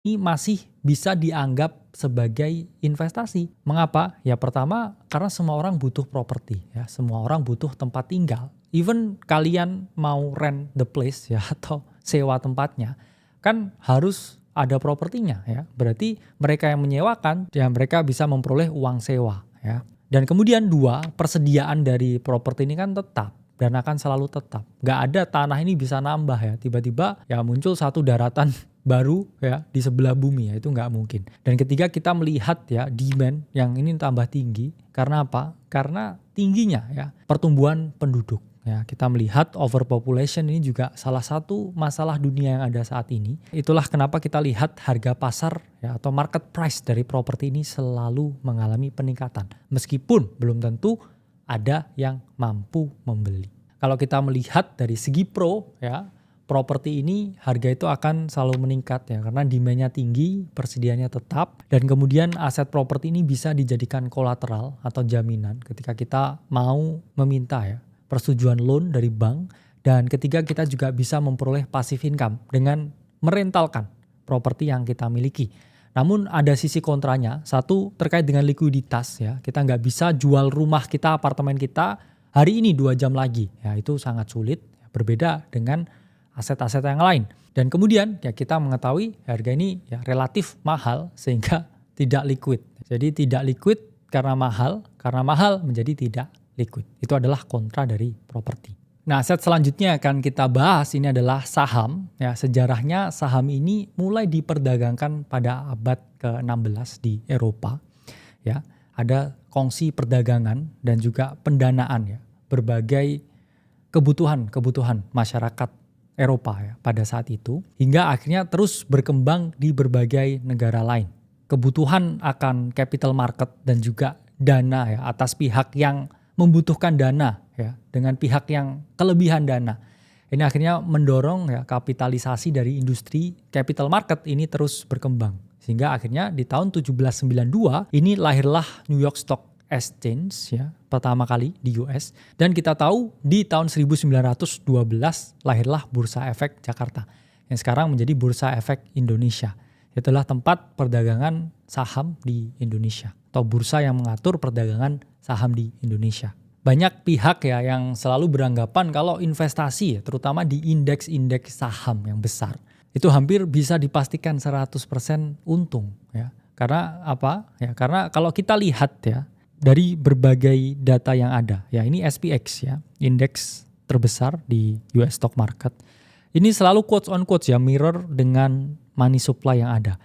ini masih bisa dianggap sebagai investasi. Mengapa? Ya pertama karena semua orang butuh properti ya, semua orang butuh tempat tinggal. Even kalian mau rent the place ya atau sewa tempatnya, kan harus ada propertinya ya. Berarti mereka yang menyewakan ya mereka bisa memperoleh uang sewa ya. Dan kemudian dua, persediaan dari properti ini kan tetap dan akan selalu tetap. Nggak ada tanah ini bisa nambah ya. Tiba-tiba ya muncul satu daratan baru ya di sebelah bumi ya, itu nggak mungkin. Dan ketiga kita melihat ya demand yang ini tambah tinggi. Karena apa? Karena tingginya ya pertumbuhan penduduk. Ya, kita melihat overpopulation ini juga salah satu masalah dunia yang ada saat ini. Itulah kenapa kita lihat harga pasar ya, atau market price dari properti ini selalu mengalami peningkatan. Meskipun belum tentu ada yang mampu membeli. Kalau kita melihat dari segi pro ya, properti ini harga itu akan selalu meningkat ya karena demand-nya tinggi, persediaannya tetap, dan kemudian aset properti ini bisa dijadikan kolateral atau jaminan ketika kita mau meminta ya persetujuan loan dari bank. Dan ketiga kita juga bisa memperoleh passive income dengan merentalkan properti yang kita miliki. Namun ada sisi kontranya, satu terkait dengan likuiditas ya, kita nggak bisa jual rumah kita, apartemen kita hari ini 2 jam lagi ya, itu sangat sulit, berbeda dengan aset-aset yang lain. Dan kemudian ya kita mengetahui harga ini ya relatif mahal sehingga tidak liquid. Jadi tidak liquid karena mahal menjadi tidak liquid. Itu adalah kontra dari properti. Nah, aset selanjutnya akan kita bahas ini adalah saham. Ya, sejarahnya saham ini mulai diperdagangkan pada abad ke-16 di Eropa. Ya, ada kongsi perdagangan dan juga pendanaan ya, berbagai kebutuhan masyarakat Eropa ya pada saat itu, hingga akhirnya terus berkembang di berbagai negara lain. Kebutuhan akan capital market dan juga dana ya atas pihak yang membutuhkan dana ya dengan pihak yang kelebihan dana. Ini akhirnya mendorong ya kapitalisasi dari industri capital market ini terus berkembang. Sehingga akhirnya di tahun 1792 ini lahirlah New York Stock Exchange ya pertama kali di US, dan kita tahu di tahun 1912 lahirlah Bursa Efek Jakarta yang sekarang menjadi Bursa Efek Indonesia. Itulah tempat perdagangan saham di Indonesia atau bursa yang mengatur perdagangan saham di Indonesia. Banyak pihak ya yang selalu beranggapan kalau investasi terutama di indeks-indeks saham yang besar itu hampir bisa dipastikan 100% untung ya. Karena apa? Ya karena kalau kita lihat ya dari berbagai data yang ada, ya ini SPX ya, indeks terbesar di US stock market. Ini selalu quotes on quotes ya mirror dengan money supply yang ada.